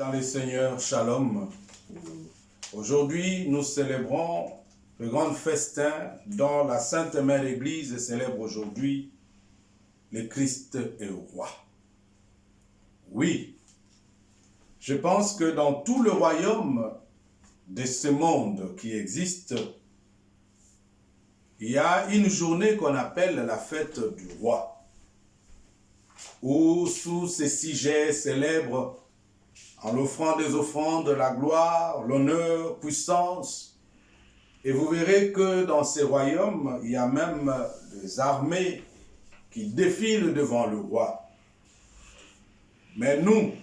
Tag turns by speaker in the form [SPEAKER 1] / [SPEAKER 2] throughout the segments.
[SPEAKER 1] Dans le Seigneur, Shalom. Aujourd'hui, nous célébrons le grand festin dont la Sainte Mère Église célèbre aujourd'hui le Christ est roi. Oui, je pense que dans tout le royaume de ce monde qui existe, il y a une journée qu'on appelle la fête du roi, où sous ces sujets célèbres, en offrant des offrandes, la gloire, l'honneur, puissance. Et vous verrez que dans ces royaumes, il y a même des armées qui défilent devant le roi. Mais nous,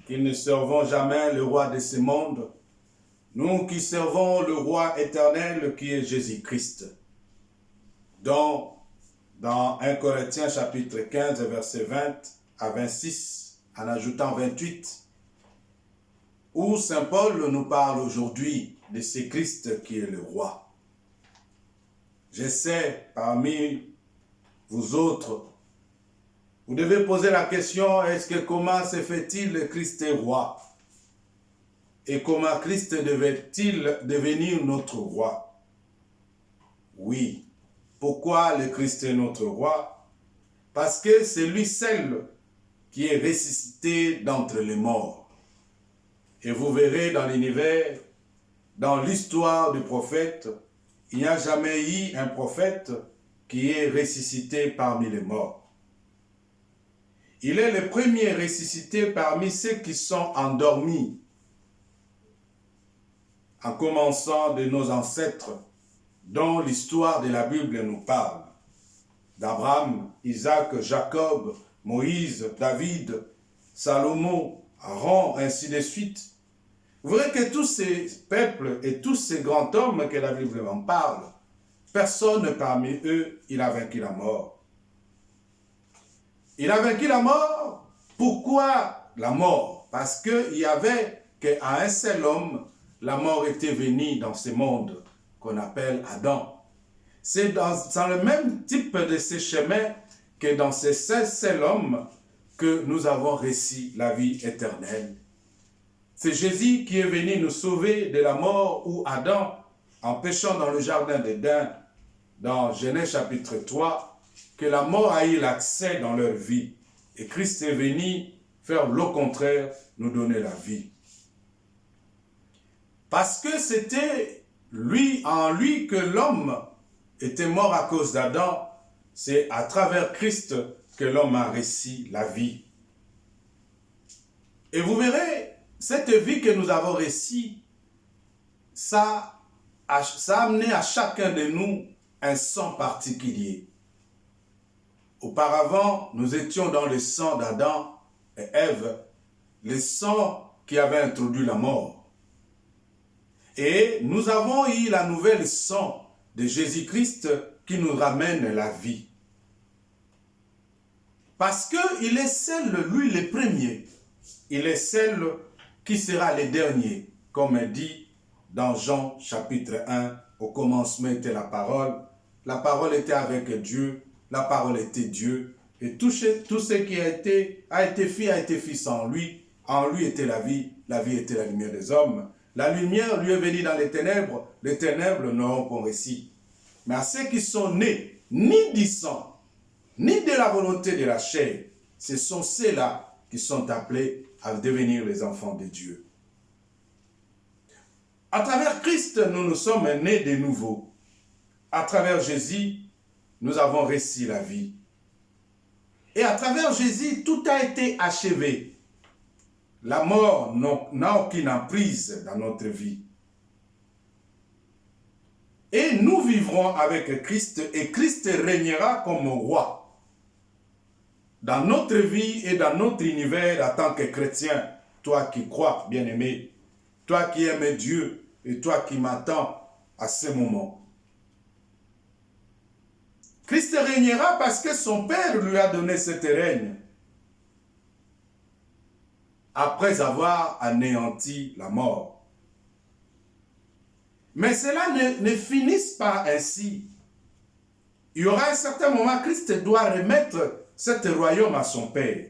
[SPEAKER 1] qui ne servons jamais le roi de ce monde, nous qui servons le roi éternel qui est Jésus-Christ, dont dans 1 Corinthiens chapitre 15, versets 20 à 26, en ajoutant 28, où Saint Paul nous parle aujourd'hui de ce Christ qui est le roi. Je sais, parmi vous autres, vous devez poser la question, est-ce que comment se fait-il le Christ est roi? Et comment Christ devait-il devenir notre roi? Oui. Pourquoi le Christ est notre roi? Parce que c'est lui seul qui est ressuscité d'entre les morts. Et vous verrez dans l'univers, dans l'histoire du prophète, il n'y a jamais eu un prophète qui est ressuscité parmi les morts. Il est le premier ressuscité parmi ceux qui sont endormis, en commençant de nos ancêtres, dont l'histoire de la Bible nous parle, d'Abraham, Isaac, Jacob, Moïse, David, Salomon, Aaron, ainsi de suite. Vous verrez que tous ces peuples et tous ces grands hommes que la Bible en parle, personne parmi eux, il a vaincu la mort. Il a vaincu la mort. Pourquoi la mort? Parce qu'il y avait qu'à un seul homme, la mort était venue dans ce monde qu'on appelle Adam. C'est dans le même type de ce chemin que dans ce seul homme que nous avons reçu la vie éternelle. C'est Jésus qui est venu nous sauver de la mort où Adam, en péchant dans le jardin d'Éden, dans Genèse chapitre 3, que la mort a eu l'accès dans leur vie. Et Christ est venu faire le contraire, nous donner la vie. Parce que c'était en lui que l'homme était mort à cause d'Adam. C'est à travers Christ que l'homme a reçu la vie. Et vous verrez, cette vie que nous avons reçue, ça a amené à chacun de nous un sang particulier. Auparavant, nous étions dans le sang d'Adam et Ève, le sang qui avait introduit la mort. Et nous avons eu la nouvelle sang de Jésus-Christ qui nous ramène la vie. Parce qu'il est seul, lui, le premier. Il est seul qui sera le dernier, comme il dit dans Jean chapitre 1, au commencement était la parole était avec Dieu, la parole était Dieu, et tout ce qui a été fils en lui était la vie était la lumière des hommes. La lumière lui est venue dans les ténèbres n'auront point réussi. Mais à ceux qui sont nés, ni du sang, ni de la volonté de la chair, ce sont ceux-là qui sont appelés à devenir les enfants de Dieu. À travers Christ, nous sommes nés de nouveau. À travers Jésus, nous avons reçu la vie. Et à travers Jésus, tout a été achevé. La mort n'a aucune emprise dans notre vie. Et nous vivrons avec Christ, et Christ régnera comme roi dans notre vie et dans notre univers en tant que chrétien. Toi qui crois, bien-aimé, toi qui aimes Dieu et toi qui m'attends à ce moment. Christ régnera parce que son Père lui a donné cet règne après avoir anéanti la mort. Mais cela ne finisse pas ainsi. Il y aura un certain moment, Christ doit remettre cet royaume à son Père.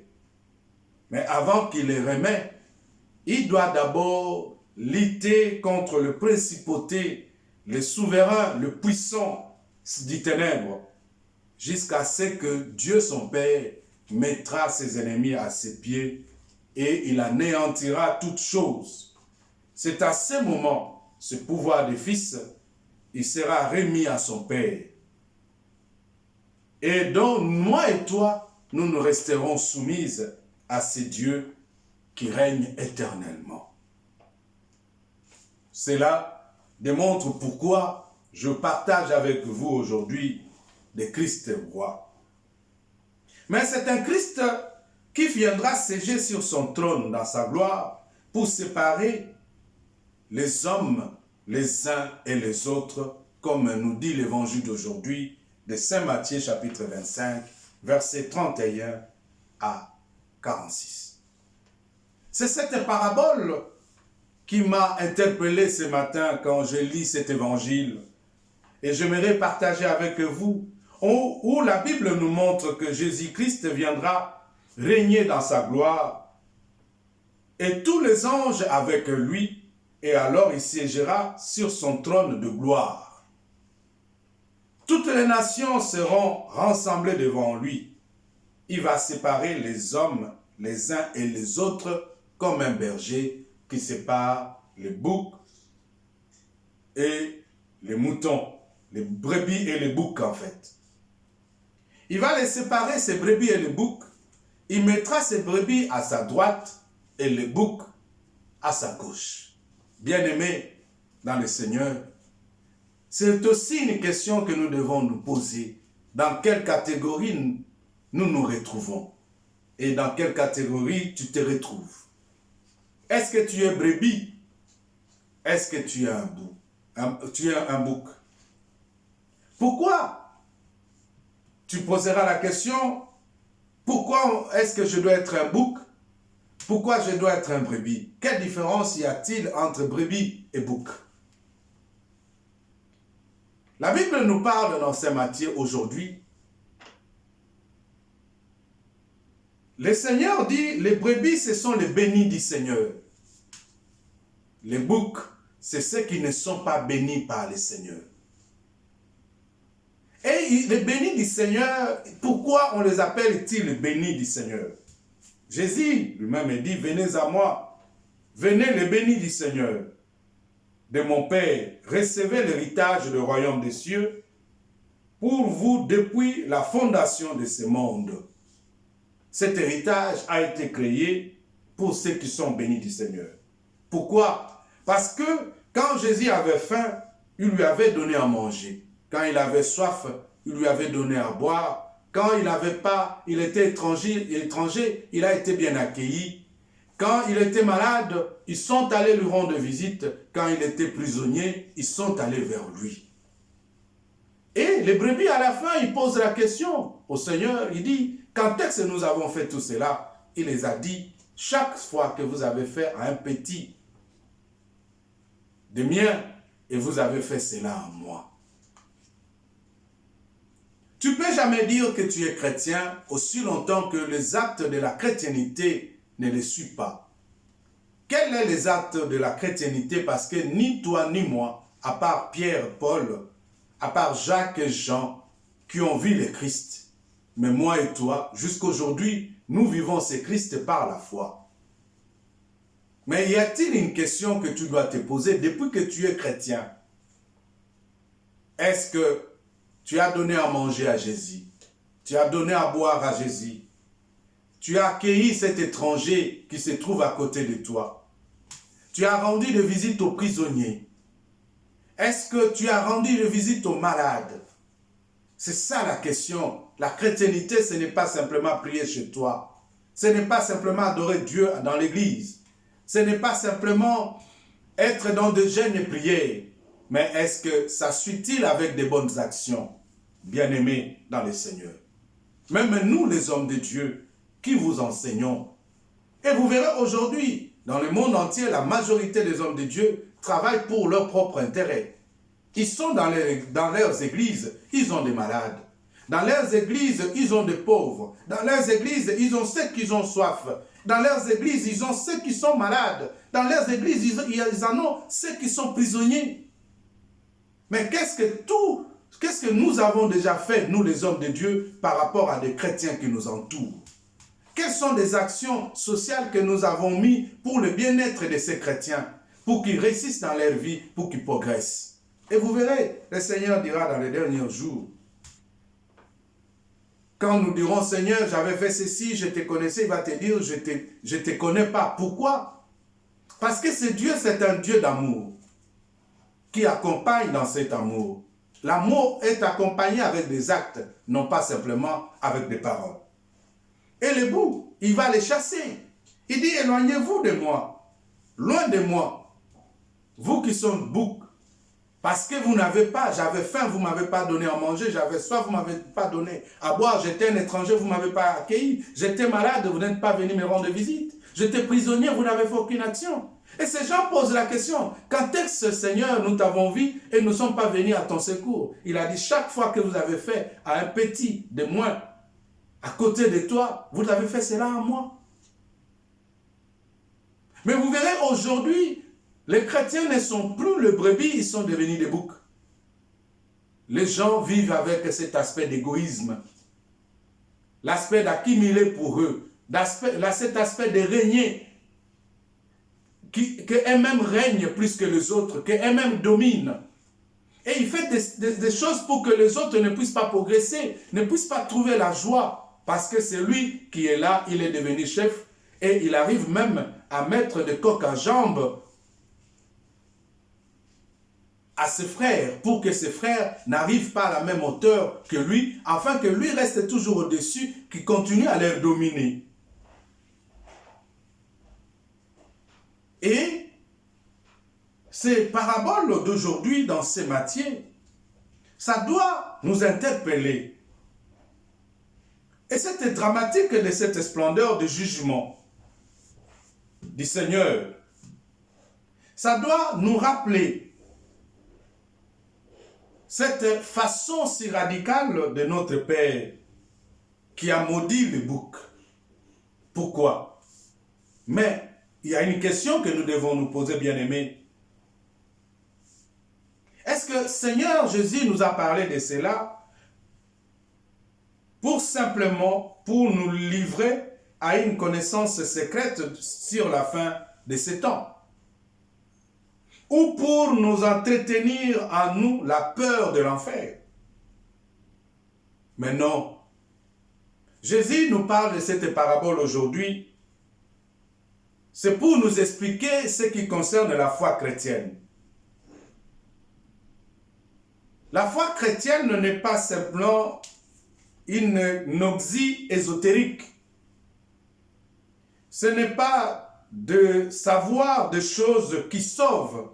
[SPEAKER 1] Mais avant qu'il le remette, il doit d'abord lutter contre le principauté, le souverain, le puissant des ténèbres, jusqu'à ce que Dieu son Père mettra ses ennemis à ses pieds et il anéantira toutes choses. C'est à ce moment, ce pouvoir de fils, il sera remis à son Père. Et donc, moi et toi, nous resterons soumises à ces dieux qui règnent éternellement. Cela démontre pourquoi je partage avec vous aujourd'hui des Christ rois. Mais c'est un Christ qui viendra siéger sur son trône dans sa gloire pour séparer les hommes les uns et les autres, comme nous dit l'évangile d'aujourd'hui de Saint Matthieu chapitre 25, versets 31 à 46. C'est cette parabole qui m'a interpellé ce matin quand je lis cet évangile. Et j'aimerais partager avec vous où la Bible nous montre que Jésus-Christ viendra régner dans sa gloire et tous les anges avec lui, et alors il siégera sur son trône de gloire. Toutes les nations seront rassemblées devant lui. Il va séparer les hommes les uns et les autres comme un berger qui sépare les boucs et les moutons, les brebis et les boucs en fait. Il va les séparer, ces brebis et les boucs. Il mettra ces brebis à sa droite et les boucs à sa gauche. Bien-aimés dans le Seigneur, c'est aussi une question que nous devons nous poser. Dans quelle catégorie nous nous retrouvons? Et dans quelle catégorie tu te retrouves? Est-ce que tu es brebis? Est-ce que tu es un bouc? Tu es un bouc? Pourquoi? Tu poseras la question, pourquoi est-ce que je dois être un bouc? Pourquoi je dois être un brebis? Quelle différence y a-t-il entre brebis et bouc? La Bible nous parle dans Saint Matthieu aujourd'hui. Le Seigneur dit, les brebis, ce sont les bénis du Seigneur. Les boucs, c'est ceux qui ne sont pas bénis par le Seigneur. Et les bénis du Seigneur, pourquoi on les appelle-t-il les bénis du Seigneur? Jésus lui-même dit, venez à moi, venez les bénis du Seigneur. De mon Père, recevez l'héritage du royaume des cieux pour vous depuis la fondation de ce monde. Cet héritage a été créé pour ceux qui sont bénis du Seigneur. Pourquoi? Parce que quand Jésus avait faim, il lui avait donné à manger. Quand il avait soif, il lui avait donné à boire. Quand il n'avait pas, il était étranger, il a été bien accueilli. Quand il était malade, ils sont allés lui rendre visite. Quand il était prisonnier, ils sont allés vers lui. Et les brebis, à la fin, ils posent la question au Seigneur. Il dit, quand est-ce que nous avons fait tout cela? Il les a dit, chaque fois que vous avez fait à un petit de mien, et vous avez fait cela à moi. Tu ne peux jamais dire que tu es chrétien aussi longtemps que les actes de la chrétienté ne les suivent pas. Quels sont les actes de la chrétienté? Parce que ni toi ni moi, à part Pierre, Paul, à part Jacques et Jean, qui ont vu le Christ, mais moi et toi, jusqu'à aujourd'hui, nous vivons ce Christ par la foi. Mais y a-t-il une question que tu dois te poser depuis que tu es chrétien? Est-ce que tu as donné à manger à Jésus? Tu as donné à boire à Jésus? Tu as accueilli cet étranger qui se trouve à côté de toi? Tu as rendu de visite aux prisonniers? Est-ce que tu as rendu de visite aux malades? C'est ça la question. La chrétienté, ce n'est pas simplement prier chez toi. Ce n'est pas simplement adorer Dieu dans l'église. Ce n'est pas simplement être dans des jeûnes et prières. Mais est-ce que ça suit-il avec des bonnes actions? Bien-aimés dans le Seigneur. Même nous, les hommes de Dieu, qui vous enseignons. Et vous verrez aujourd'hui, dans le monde entier, la majorité des hommes de Dieu travaillent pour leur propre intérêt. Ils sont dans leurs églises, ils ont des malades. Dans leurs églises, ils ont des pauvres. Dans leurs églises, ils ont ceux qui ont soif. Dans leurs églises, ils ont ceux qui sont malades. Dans leurs églises, ils en ont ceux qui sont prisonniers. Mais qu'est-ce que nous avons déjà fait, nous les hommes de Dieu, par rapport à des chrétiens qui nous entourent? Quelles sont les actions sociales que nous avons mises pour le bien-être de ces chrétiens, pour qu'ils réussissent dans leur vie, pour qu'ils progressent? Et vous verrez, le Seigneur dira dans les derniers jours, quand nous dirons, Seigneur, j'avais fait ceci, je te connaissais, il va te dire, je te connais pas. Pourquoi? Parce que ce Dieu, c'est un Dieu d'amour qui accompagne dans cet amour. L'amour est accompagné avec des actes, non pas simplement avec des paroles. Et le bouc, il va les chasser. Il dit, éloignez-vous de moi, loin de moi, vous qui sont boucs. Parce que vous n'avez pas, j'avais faim, vous ne m'avez pas donné à manger, j'avais soif, vous ne m'avez pas donné à boire, j'étais un étranger, vous ne m'avez pas accueilli, j'étais malade, vous n'êtes pas venu me rendre visite, j'étais prisonnier, vous n'avez fait aucune action. Et ces gens posent la question, quand est-ce, Seigneur, nous t'avons vu et nous ne sommes pas venus à ton secours? Il a dit, chaque fois que vous avez fait à un petit de moins, à côté de toi, vous avez fait cela à moi. Mais vous verrez aujourd'hui, les chrétiens ne sont plus les brebis, ils sont devenus des boucs. Les gens vivent avec cet aspect d'égoïsme, l'aspect d'accumuler pour eux, cet aspect de régner, qu'eux-mêmes règnent plus que les autres, qu'eux-mêmes dominent. Et il fait des choses pour que les autres ne puissent pas progresser, ne puissent pas trouver la joie, parce que c'est lui qui est là, il est devenu chef, et il arrive même à mettre des coques à jambes à ses frères, pour que ses frères n'arrivent pas à la même hauteur que lui, afin que lui reste toujours au-dessus, qu'il continue à les dominer. Et ces paraboles d'aujourd'hui dans ces matières, ça doit nous interpeller. Et c'est dramatique de cette splendeur de jugement du Seigneur. Ça doit nous rappeler cette façon si radicale de notre Père qui a maudit le bouc. Pourquoi? Mais il y a une question que nous devons nous poser, bien-aimés. Est-ce que Seigneur Jésus nous a parlé de cela pour nous livrer à une connaissance secrète sur la fin de ces temps? Ou pour nous entretenir en nous la peur de l'enfer? Mais non. Jésus nous parle de cette parabole aujourd'hui. C'est pour nous expliquer ce qui concerne la foi chrétienne. La foi chrétienne n'est pas simplement une gnosie ésotérique. Ce n'est pas de savoir des choses qui sauvent.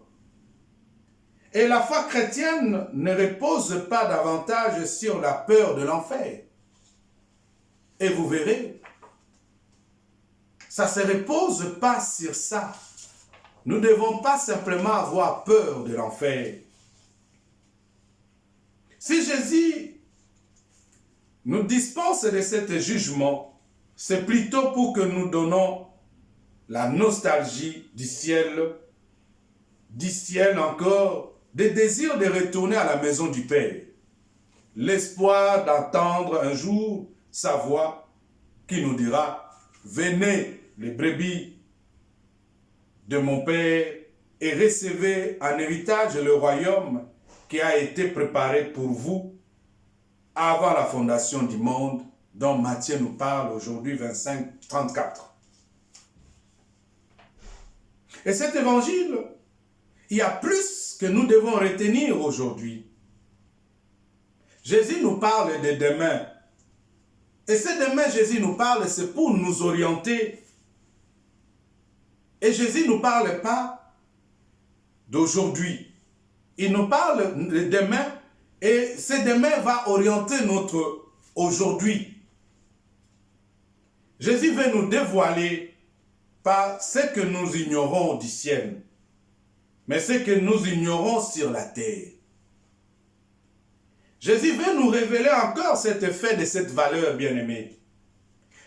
[SPEAKER 1] Et la foi chrétienne ne repose pas davantage sur la peur de l'enfer. Et vous verrez, ça ne se repose pas sur ça. Nous ne devons pas simplement avoir peur de l'enfer. Si Jésus nous dispense de ce jugement, c'est plutôt pour que nous donnons la nostalgie du ciel encore, des désirs de retourner à la maison du Père, l'espoir d'entendre un jour sa voix qui nous dira « Venez, les brebis de mon Père, et recevez en héritage le royaume qui a été préparé pour vous avant la fondation du monde, dont Matthieu nous parle aujourd'hui, 25, 34. Et cet évangile, il y a plus que nous devons retenir aujourd'hui. Jésus nous parle de demain. Et ce demain, Jésus nous parle, c'est pour nous orienter. Et Jésus ne nous parle pas d'aujourd'hui. Il nous parle de demain, et ce demain va orienter notre aujourd'hui. Jésus veut nous dévoiler pas ce que nous ignorons du ciel, mais ce que nous ignorons sur la terre. Jésus veut nous révéler encore cet effet de cette valeur, bien-aimée.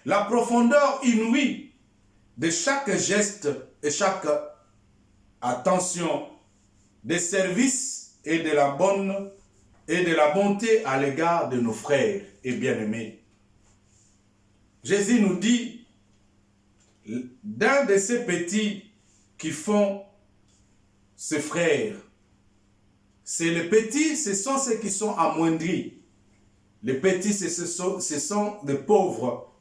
[SPEAKER 1] La profondeur inouïe de chaque geste et chaque attention, des services et de la bonté à l'égard de nos frères et bien-aimés. Jésus nous dit, d'un de ces petits qui font ses frères, c'est les petits, ce sont ceux qui sont amoindris. Les petits, ce sont des pauvres.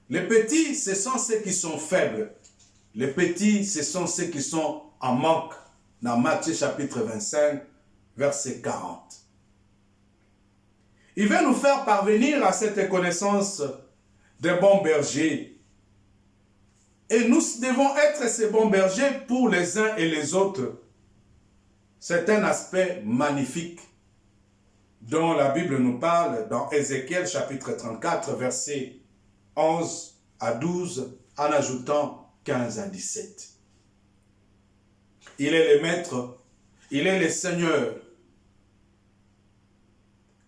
[SPEAKER 1] Les petits, ce sont ceux qui sont faibles. Les petits, ce sont ceux qui sont en manque. Dans Matthieu chapitre 25, verset 40. Il veut nous faire parvenir à cette connaissance des bons bergers. Et nous devons être ces bons bergers pour les uns et les autres. C'est un aspect magnifique dont la Bible nous parle dans Ézéchiel chapitre 34, versets 11 à 12, en ajoutant 15 à 17. Il est le maître, il est le Seigneur.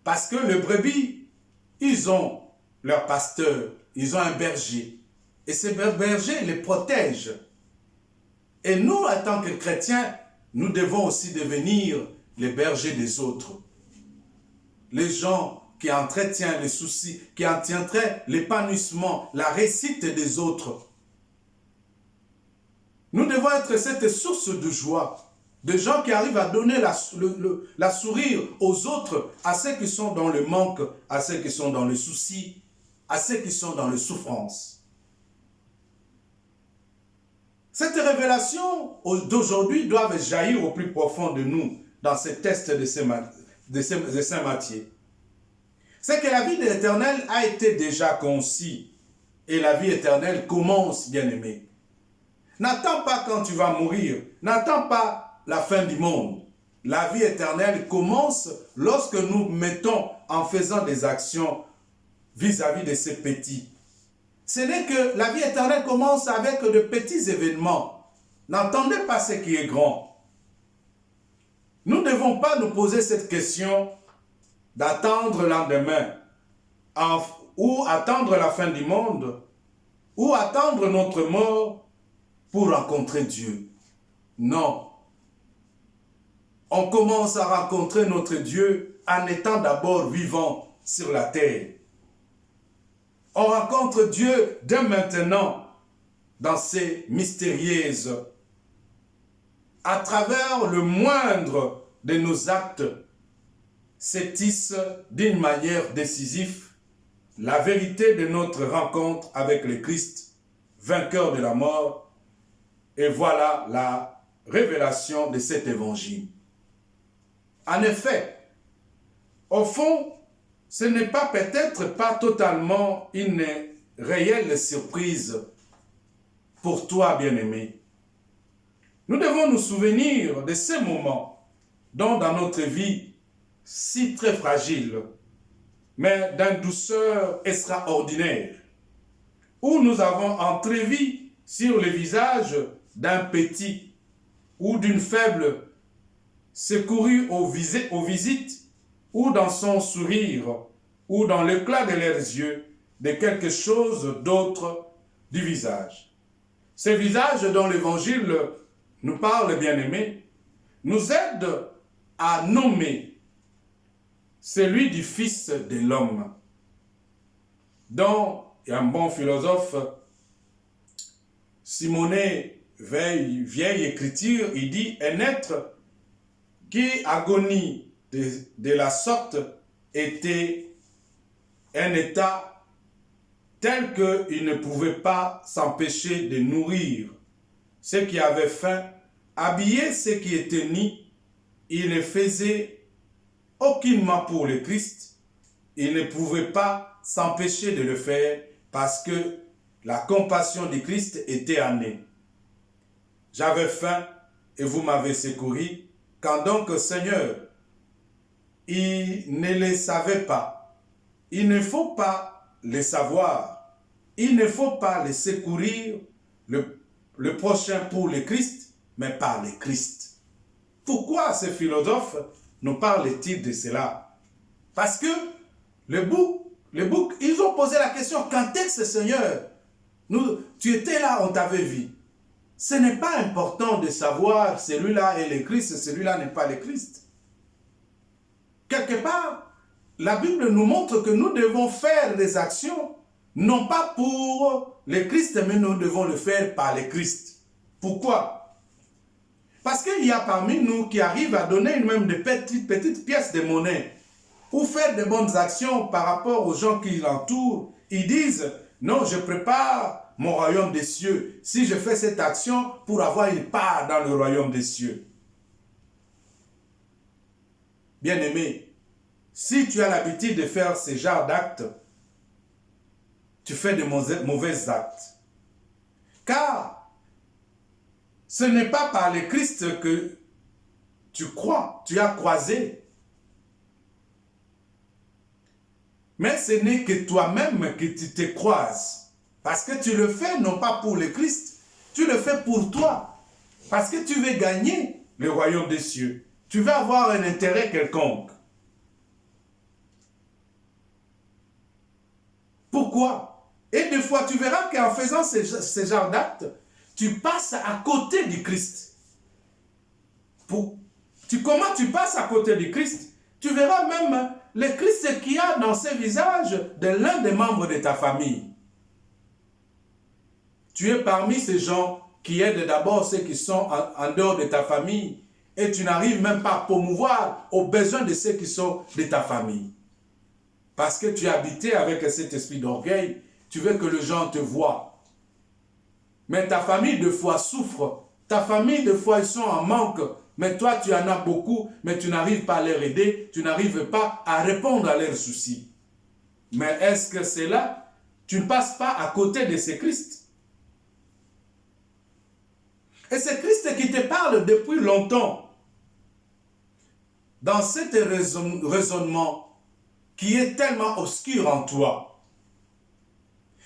[SPEAKER 1] Parce que les brebis, ils ont leur pasteur, ils ont un berger. Et ce berger les protège. Et nous, en tant que chrétiens, nous devons aussi devenir les bergers des autres. Les gens qui entretiennent les soucis, qui entretiennent l'épanouissement, la réussite des autres. Nous devons être cette source de joie, de gens qui arrivent à donner la sourire aux autres, à ceux qui sont dans le manque, à ceux qui sont dans le souci, à ceux qui sont dans les souffrances. Cette révélation d'aujourd'hui doit jaillir au plus profond de nous dans ce texte de Saint Matthieu. C'est que la vie de l'Éternel a été déjà conçue et la vie éternelle commence, bien-aimé. N'attends pas quand tu vas mourir, n'attends pas la fin du monde. La vie éternelle commence lorsque nous mettons en faisant des actions vis-à-vis de ces petits. Ce n'est que la vie éternelle commence avec de petits événements. N'attendez pas ce qui est grand. Nous ne devons pas nous poser cette question d'attendre le lendemain, ou attendre la fin du monde, ou attendre notre mort pour rencontrer Dieu. Non. On commence à rencontrer notre Dieu en étant d'abord vivant sur la terre. On rencontre Dieu dès maintenant dans ses mystérieuses. À travers le moindre de nos actes, se tisse d'une manière décisive la vérité de notre rencontre avec le Christ, vainqueur de la mort. Et voilà la révélation de cet évangile. En effet, au fond, ce n'est pas peut-être pas totalement une réelle surprise pour toi, bien-aimé. Nous devons nous souvenir de ces moments dont dans notre vie, si très fragile, mais d'une douceur extraordinaire, où nous avons entrevu sur le visage d'un petit ou d'une faible secouru aux visites, ou dans son sourire, ou dans l'éclat de leurs yeux, de quelque chose d'autre du visage. Ce visage dont l'Évangile nous parle, bien-aimé, nous aide à nommer celui du Fils de l'homme, dont un bon philosophe, Simonet vieille écriture, il dit un être qui agonie de la sorte était un état tel qu'il ne pouvait pas s'empêcher de nourrir ceux qui avaient faim, habiller ceux qui étaient nus. Il ne faisait aucunement pour le Christ. Il ne pouvait pas s'empêcher de le faire parce que la compassion du Christ était en eux. J'avais faim et vous m'avez secouru. Quand donc, Seigneur, il ne le savait pas. Il ne faut pas le savoir. Il ne faut pas le secourir, le prochain pour le Christ, mais par le Christ. Pourquoi ce philosophe nous parle-t-il de cela? Parce que le bouc, ils ont posé la question, quand est-ce, Seigneur? Tu étais là, on t'avait vu. Ce n'est pas important de savoir celui-là est le Christ, celui-là n'est pas le Christ. Quelque part, la Bible nous montre que nous devons faire des actions, non pas pour le Christ, mais nous devons le faire par le Christ. Pourquoi? Parce qu'il y a parmi nous qui arrivent à donner même des petites pièces de monnaie ou faire de bonnes actions par rapport aux gens qui l'entourent. Ils disent, non, je prépare mon royaume des cieux, si je fais cette action pour avoir une part dans le royaume des cieux. Bien-aimé, si tu as l'habitude de faire ce genre d'actes, tu fais de mauvais actes. Car ce n'est pas par le Christ que tu crois, tu as croisé. Mais ce n'est que toi-même que tu te croises. Parce que tu le fais non pas pour le Christ, tu le fais pour toi. Parce que tu veux gagner le royaume des cieux. Tu veux avoir un intérêt quelconque. Pourquoi? Et des fois, tu verras qu'en faisant ce genre d'actes, tu passes à côté du Christ. Comment tu passes à côté du Christ? Tu verras même le Christ qu'il y a dans ce visage de l'un des membres de ta famille. Tu es parmi ces gens qui aident d'abord ceux qui sont en dehors de ta famille et tu n'arrives même pas à promouvoir aux besoins de ceux qui sont de ta famille. Parce que tu es habité avec cet esprit d'orgueil, tu veux que les gens te voient. Mais ta famille, de fois, souffre. Ta famille, de fois, ils sont en manque. Mais toi, tu en as beaucoup, mais tu n'arrives pas à les aider, tu n'arrives pas à répondre à leurs soucis. Mais est-ce que c'est là? Tu ne passes pas à côté de ce Christ. Et c'est Christ qui te parle depuis longtemps. Dans cet raisonnement qui est tellement obscur en toi.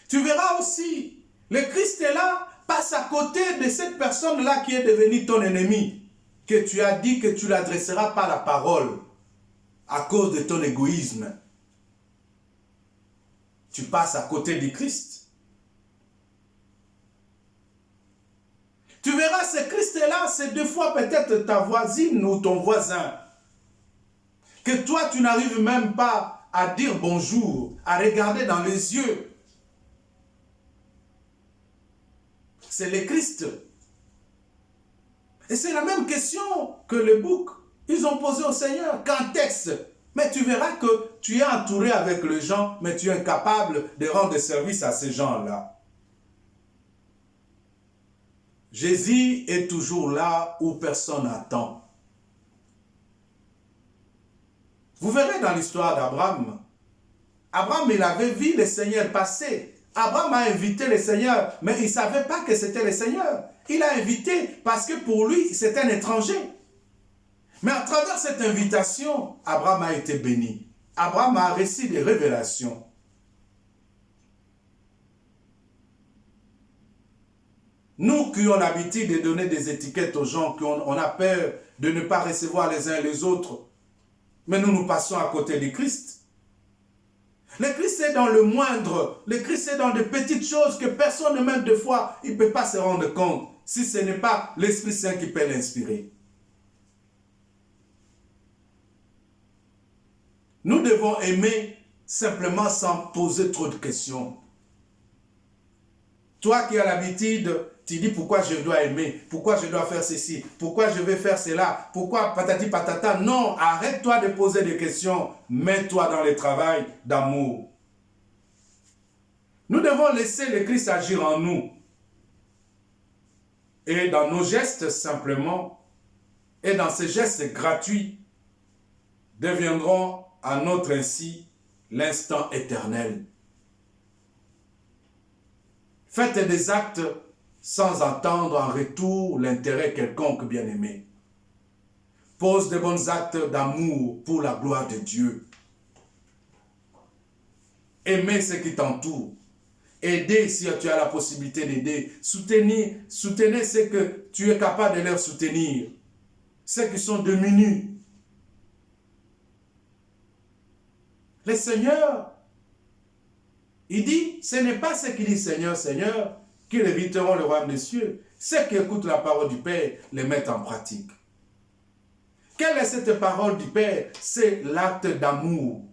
[SPEAKER 1] Tu verras aussi, le Christ est là, passe à côté de cette personne-là qui est devenue ton ennemi, que tu as dit que tu l'adresseras par la parole, à cause de ton égoïsme. Tu passes à côté du Christ. Tu verras, ce Christ-là, c'est deux fois peut-être ta voisine ou ton voisin. Que toi, tu n'arrives même pas à dire bonjour, à regarder dans les yeux. C'est le Christ. Et c'est la même question que le bouc. Ils ont posé au Seigneur. Quand est-ce? Mais tu verras que tu es entouré avec les gens, mais tu es incapable de rendre service à ces gens-là. Jésus est toujours là où personne n'attend. Vous verrez dans l'histoire d'Abraham. Abraham, il avait vu le Seigneur passer. Abraham a invité le Seigneur, mais il ne savait pas que c'était le Seigneur. Il a invité parce que pour lui, c'était un étranger. Mais à travers cette invitation, Abraham a été béni. Abraham a reçu des révélations. Nous qui avons l'habitude de donner des étiquettes aux gens, qu'on a peur de ne pas recevoir les uns les autres, mais nous passons à côté du Christ. Le Christ est dans le moindre, le Christ est dans de petites choses que personne, même deux fois, il ne peut pas se rendre compte, si ce n'est pas l'Esprit Saint qui peut l'inspirer. Nous devons aimer simplement sans poser trop de questions. Toi qui as l'habitude, tu dis pourquoi je dois aimer, pourquoi je dois faire ceci, pourquoi je vais faire cela, pourquoi patati patata. Non, arrête-toi de poser des questions, mets-toi dans le travail d'amour. Nous devons laisser le Christ agir en nous. Et dans nos gestes simplement, et dans ces gestes gratuits, deviendront à notre ainsi l'instant éternel. Faites des actes sans attendre en retour l'intérêt quelconque, bien-aimé. Pose de bons actes d'amour pour la gloire de Dieu. Aimez ceux qui t'entourent. Aidez si tu as la possibilité d'aider. Soutenez ceux que tu es capable de leur soutenir. Ceux qui sont démunis. Le Seigneur, il dit, ce n'est pas ceux qui disent Seigneur, Seigneur, qui hériteront le royaume des cieux. Ceux qui écoutent la parole du Père les mettent en pratique. Quelle est cette parole du Père? C'est l'acte d'amour.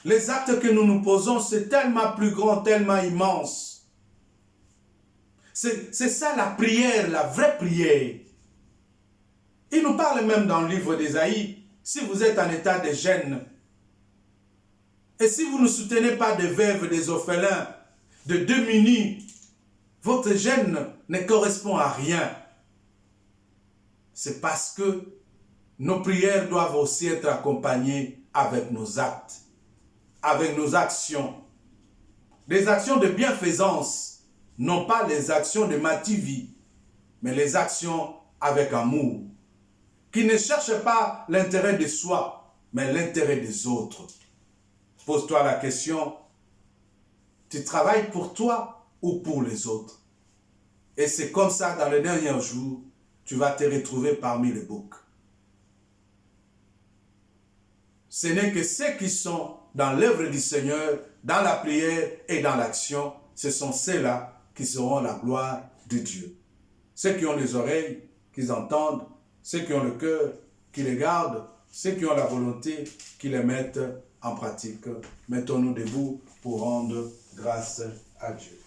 [SPEAKER 1] Les actes que nous nous posons, c'est tellement plus grand, tellement immense. C'est ça la prière, la vraie prière. Il nous parle même dans le livre d'Ésaïe, si vous êtes en état de gêne, et si vous ne soutenez pas des veuves, des orphelins, de démunis, votre gêne ne correspond à rien. C'est parce que nos prières doivent aussi être accompagnées avec nos actes, avec nos actions. Les actions de bienfaisance, non pas les actions de mativie, mais les actions avec amour, qui ne cherchent pas l'intérêt de soi, mais l'intérêt des autres. Pose-toi la question, tu travailles pour toi ou pour les autres? Et c'est comme ça, dans les derniers jours, tu vas te retrouver parmi les boucs. Ce n'est que ceux qui sont dans l'œuvre du Seigneur, dans la prière et dans l'action, ce sont ceux-là qui seront la gloire de Dieu. Ceux qui ont les oreilles, qui entendent, ceux qui ont le cœur, qui les gardent, ceux qui ont la volonté, qui les mettent en pratique. Mettons-nous debout pour rendre grâce à Dieu.